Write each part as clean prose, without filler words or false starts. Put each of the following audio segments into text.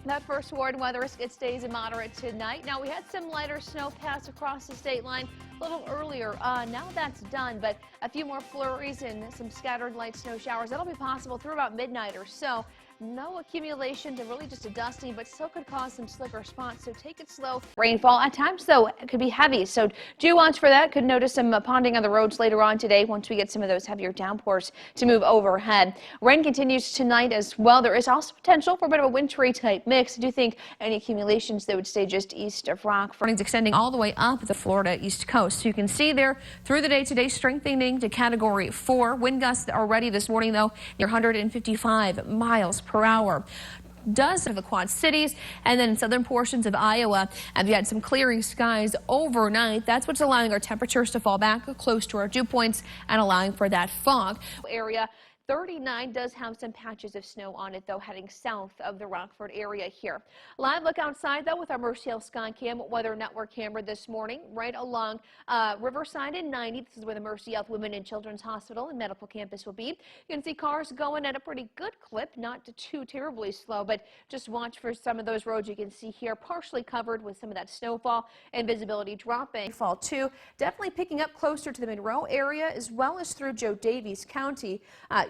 That first warned weather risk, it stays moderate tonight. Now, we had some lighter snow pass across the state line a little earlier. Now that's done, but a few more flurries and some scattered light snow showers. That'll be possible through about midnight or so. No accumulation to really just a dusting, but still could cause some slicker spots, so take it slow. Rainfall at times, though, it could be heavy, so do watch for that. Could notice some ponding on the roads later on today once we get some of those heavier downpours to move overhead. Rain continues tonight as well. There is also potential for a bit of a wintry type mix. I do think any accumulations that would stay just east of Rockford. Rain's extending all the way up the Florida East Coast. So you can see there through the day today strengthening to Category 4. Wind gusts already this morning, though, near 155 miles per hour. Dozens of the Quad Cities and then in southern portions of Iowa. And we had some clearing skies overnight. That's what's allowing our temperatures to fall back close to our dew points and allowing for that fog area. 39 does have some patches of snow on it, though, heading south of the Rockford area here. Live look outside, though, with our Mercy Hill Skycam Weather Network camera this morning, right along Riverside and 90. This is where the Mercy Health Women and Children's Hospital and Medical Campus will be. You can see cars going at a pretty good clip, not too terribly slow, but just watch for some of those roads you can see here, partially covered with some of that snowfall and visibility dropping. Fall, too, definitely picking up closer to the Monroe area as well as through Joe Davies County.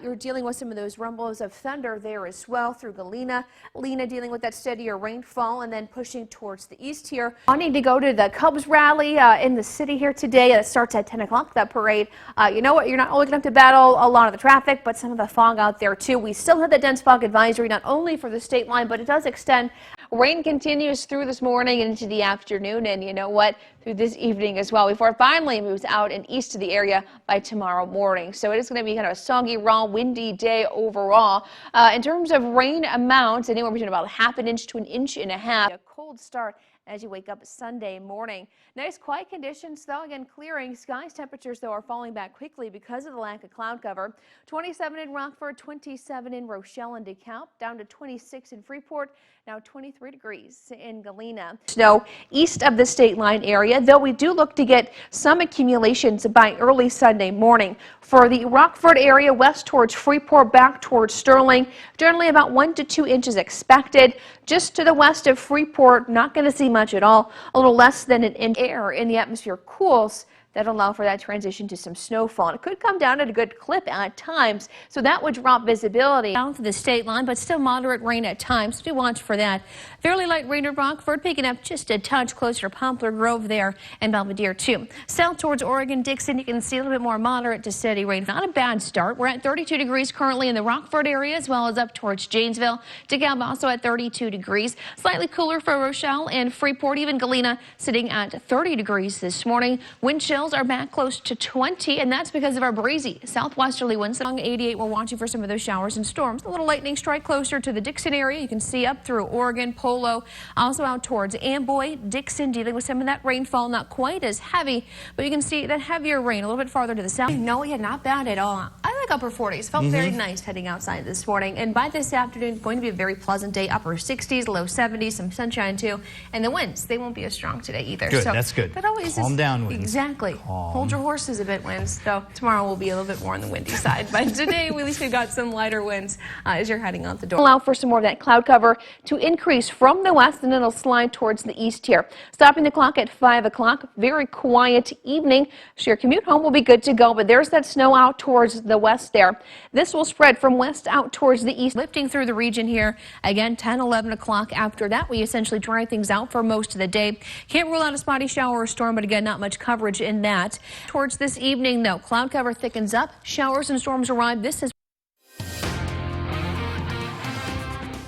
You're dealing with some of those rumbles of thunder there as well through Galena. Lena dealing with that steadier rainfall and then pushing towards the east here. Wanting to go to the Cubs rally in the city here today. It starts at 10 o'clock, that parade. You know what? You're not only going to have to battle a lot of the traffic, but some of the fog out there too. We still have the dense fog advisory, not only for the state line, but it does extend. Rain continues through this morning and into the afternoon, and you know what? Through this evening as well, before it finally moves out and east of the area by tomorrow morning. So it is going to be kind of a soggy, raw, windy day overall. In terms of rain amounts, anywhere between about ½ inch to 1.5 inches. A cold start as you wake up Sunday morning. Nice quiet conditions, though. Again, clearing skies. Temperatures, though, are falling back quickly because of the lack of cloud cover. 27 in Rockford, 27 in Rochelle and DeKalb, down to 26 in Freeport, now 23 degrees in Galena. Snow east of the state line area, though we do look to get some accumulations by early Sunday morning. For the Rockford area, west towards Freeport, back towards Sterling, generally about 1 to 2 inches expected. Just to the west of Freeport, not going to see much at all. A little less than an inch. Air in the atmosphere cools. That'll allow for that transition to some snowfall. And it could come down at a good clip at times, so that would drop visibility south of the state line, but still moderate rain at times. Do watch for that. Fairly light rain in Rockford, picking up just a touch closer to Poplar Grove there and Belvedere too. South towards Oregon, Dixon, you can see a little bit more moderate to steady rain. Not a bad start. We're at 32 degrees currently in the Rockford area, as well as up towards Janesville. DeKalb also at 32 degrees. Slightly cooler for Rochelle and Freeport, even Galena sitting at 30 degrees this morning. Wind chills are back close to 20, and that's because of our breezy southwesterly winds. Along 88, we're watching for some of those showers and storms. A little lightning strike closer to the Dixon area. You can see up through Oregon, Polo, also out towards Amboy, Dixon, dealing with some of that rainfall. Not quite as heavy, but you can see that heavier rain a little bit farther to the south. No, yeah, not bad at all. I like upper 40s. Felt very nice heading outside this morning. And by this afternoon, it's going to be a very pleasant day. Upper 60s, low 70s, some sunshine too. And the winds, they won't be as strong today either. Good, so that's good. That always Calm down, winds. Exactly. Calm. Hold your horses a bit, winds. So tomorrow will be a little bit more on the windy side. But today, at least we've got some lighter winds as you're heading out the door. Allow for some more of that cloud cover to increase from the west, and it'll slide towards the east here. Stopping the clock at 5 o'clock. Very quiet evening. So your commute home will be good to go. But there's that snow out towards the west there. This will spread from west out towards the east, lifting through the region here. Again, 10, 11 o'clock. After that, we essentially dry things out for most of the day. Can't rule out a spotty shower or storm, but again, not much coverage in that. Towards this evening, though, cloud cover thickens up. Showers and storms arrive. This is.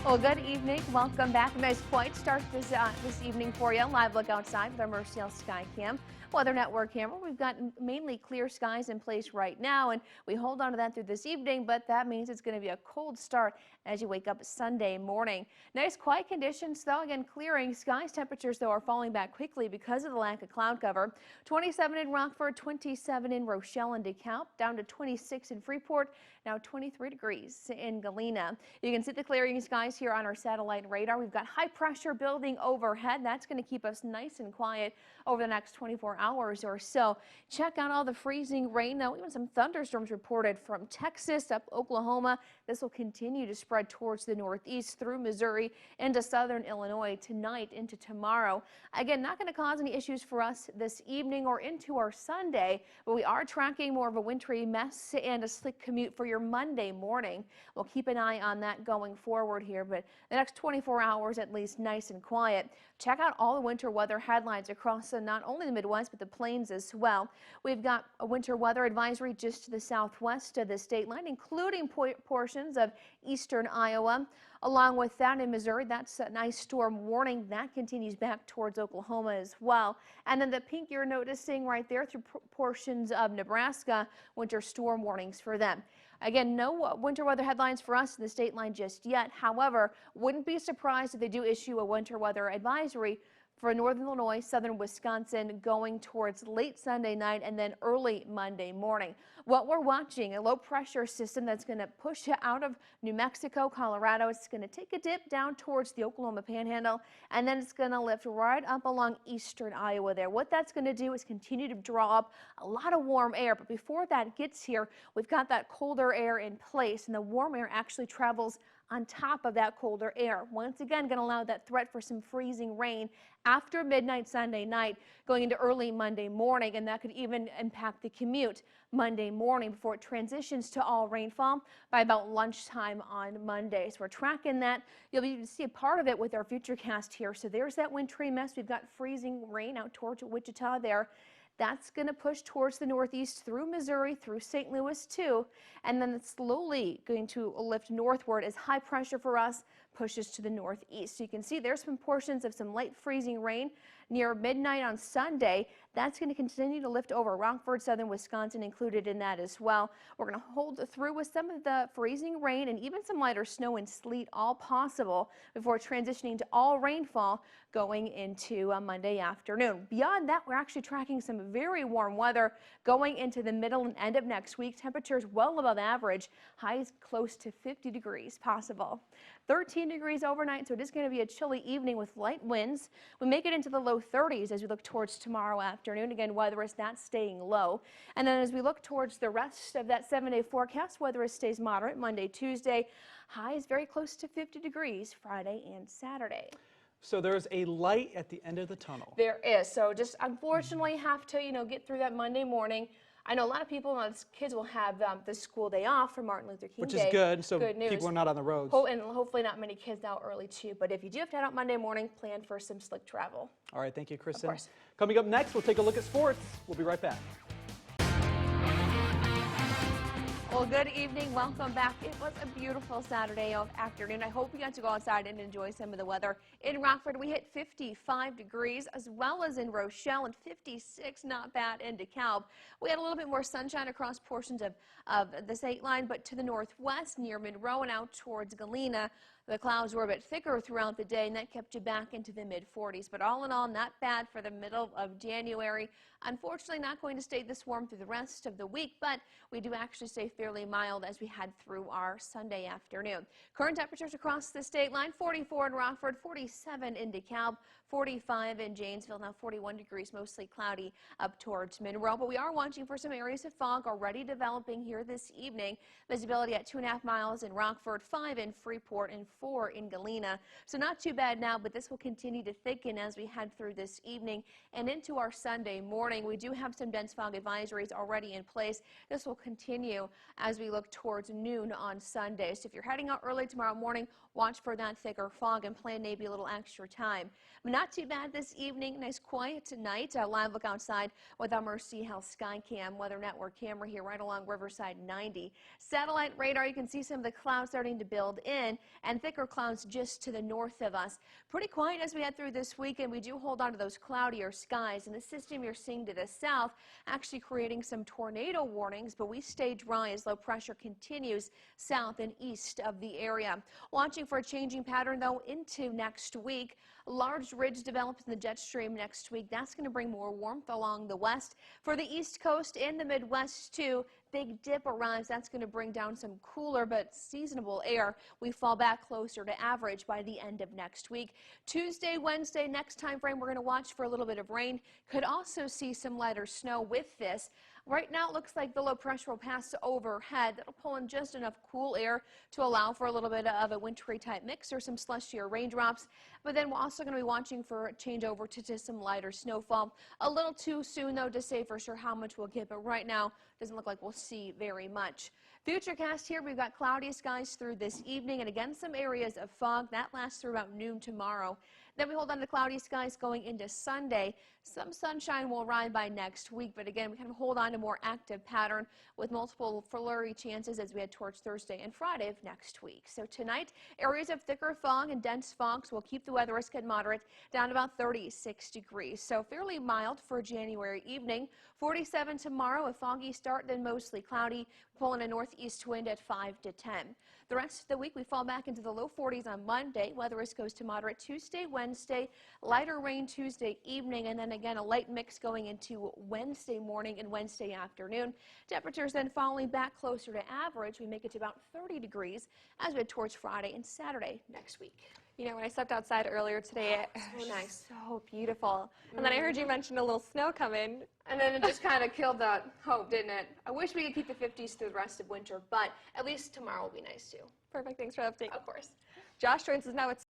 Well, good evening. Welcome back. A nice quiet start this evening for you. Live look outside with our Mercy Hill Skycam Weather Network camera. We've got mainly clear skies in place right now, and we hold on to that through this evening, but that means it's going to be a cold start as you wake up Sunday morning. Nice quiet conditions, though. Again, clearing skies. Temperatures, though, are falling back quickly because of the lack of cloud cover. 27 in Rockford, 27 in Rochelle and DeKalb, down to 26 in Freeport, now 23 degrees in Galena. You can see the clearing skies here on our satellite radar. We've got high pressure building overhead. That's going to keep us nice and quiet over the next 24 hours or so. Check out all the freezing rain. Now, even some thunderstorms reported from Texas up Oklahoma. This will continue to spread towards the northeast through Missouri into southern Illinois tonight into tomorrow. Again, not going to cause any issues for us this evening or into our Sunday, but we are tracking more of a wintry mess and a slick commute for your Monday morning. We'll keep an eye on that going forward here, but the next 24 hours at least nice and quiet. Check out all the winter weather headlines across not only the Midwest, but the plains as well. We've got a winter weather advisory just to the southwest of the state line, including portions of eastern Iowa. Along with that in Missouri, that's a nice storm warning that continues back towards Oklahoma as well. And then the pink you're noticing right there through portions of Nebraska, winter storm warnings for them. Again, no winter weather headlines for us in the state line just yet. However, wouldn't be surprised if they do issue a winter weather advisory for northern Illinois, southern Wisconsin, going towards late Sunday night and then early Monday morning. What we're watching, a low pressure system that's going to push out of New Mexico, Colorado. It's going to take a dip down towards the Oklahoma Panhandle, and then it's going to lift right up along eastern Iowa there. What that's going to do is continue to draw up a lot of warm air. But before that gets here, we've got that colder air in place, and the warm air actually travels on top of that colder air. Once again, going to allow that threat for some freezing rain after midnight Sunday night going into early Monday morning, and that could even impact the commute Monday morning before it transitions to all rainfall by about lunchtime on Monday. So we're tracking that. You'll be able to see a part of it with our futurecast here. So there's that wintry mess. We've got freezing rain out towards Wichita there. That's going to push towards the northeast through Missouri, through St. Louis too, and then it's slowly going to lift northward as high pressure for us pushes to the northeast. So you can see there's some portions of some light freezing rain near midnight on Sunday. That's going to continue to lift over Rockford, southern Wisconsin included in that as well. We're going to hold through with some of the freezing rain and even some lighter snow and sleet, all possible, before transitioning to all rainfall going into Monday afternoon. Beyond that, we're actually tracking some very warm weather going into the middle and end of next week. Temperatures well above average, highs close to 50 degrees possible. 13 degrees overnight, so it is going to be a chilly evening with light winds. We make it into the low 30s as we look towards tomorrow afternoon. Again, weather is not staying low. And then as we look towards the rest of that 7-day forecast, weather stays moderate Monday, Tuesday. Highs very close to 50 degrees Friday and Saturday. So there's a light at the end of the tunnel. There is. So just unfortunately have to, get through that Monday morning. I know a lot of people, kids will have the school day off for Martin Luther King Day. Which is good, so good news. People are not on the roads. And hopefully not many kids out early too. But if you do have to head out Monday morning, plan for some slick travel. All right, thank you, Kristin. Of course. Coming up next, we'll take a look at sports. We'll be right back. Well, good evening. Welcome back. It was a beautiful Saturday afternoon. I hope you got to go outside and enjoy some of the weather. In Rockford, we hit 55 degrees, as well as in Rochelle, and 56, not bad, in DeKalb. We had a little bit more sunshine across portions of the state line, but to the northwest near Monroe and out towards Galena, the clouds were a bit thicker throughout the day, and that kept you back into the mid-40s. But all in all, not bad for the middle of January. Unfortunately, not going to stay this warm through the rest of the week, but we do actually stay fairly mild as we head through our Sunday afternoon. Current temperatures across the state line: 44 in Rockford, 47 in DeKalb, 45 in Janesville, now 41 degrees, mostly cloudy up towards Monroe. But we are watching for some areas of fog already developing here this evening. Visibility at 2.5 miles in Rockford, 5 in Freeport, and 4 in Galena. So not too bad now, but this will continue to thicken as we head through this evening and into our Sunday morning. We do have some dense fog advisories already in place. This will continue as we look towards noon on Sunday. So if you're heading out early tomorrow morning, watch for that thicker fog and plan maybe a little extra time. Not too bad this evening. Nice quiet night. A live look outside with our Mercy Health Skycam Weather Network camera here right along Riverside 90. Satellite radar, you can see some of the clouds starting to build in and thicker clouds just to the north of us. Pretty quiet as we head through this weekend. We do hold on to those cloudier skies, and the system you're seeing to the south actually creating some tornado warnings, but we stay dry as low pressure continues south and east of the area. Watching for a changing pattern though into next week. Large ridge develops in the jet stream next week. That's going to bring more warmth along the west. For the east coast and the Midwest too, big dip arrives, that's going to bring down some cooler but seasonable air. We fall back closer to average by the end of next week. Tuesday, Wednesday, next time frame, we're going to watch for a little bit of rain. Could also see some lighter snow with this. Right now, it looks like the low pressure will pass overhead. That'll pull in just enough cool air to allow for a little bit of a wintry type mix or some slushy or raindrops. But then we're also going to be watching for a change over to some lighter snowfall. A little too soon, though, to say for sure how much we'll get. But right now, doesn't look like we'll see very much. Futurecast here, we've got cloudy skies through this evening and again some areas of fog. That lasts through about noon tomorrow. Then we hold on to cloudy skies going into Sunday. Some sunshine will arrive by next week, but again, we kind of hold on to more active pattern with multiple flurry chances as we head towards Thursday and Friday of next week. So tonight, areas of thicker fog and dense fogs will keep the weather risk at moderate down to about 36 degrees. So fairly mild for January evening. 47 tomorrow, a foggy start, then mostly cloudy, pulling a northeast wind at 5 to 10. The rest of the week, we fall back into the low 40s on Monday. Weather risk goes to moderate Tuesday, Wednesday, lighter rain Tuesday evening, and then again a light mix going into Wednesday morning and Wednesday afternoon. Temperatures then falling back closer to average. We make it to about 30 degrees as we head towards Friday and Saturday next week. You know, when I stepped outside earlier today, it was nice. so beautiful. And then I heard you mention a little snow coming. And then it just kind of killed that hope, didn't it? I wish we could keep the 50s through the rest of winter, but at least tomorrow will be nice too. Perfect. Thanks for the update. Of course. Josh joins us now with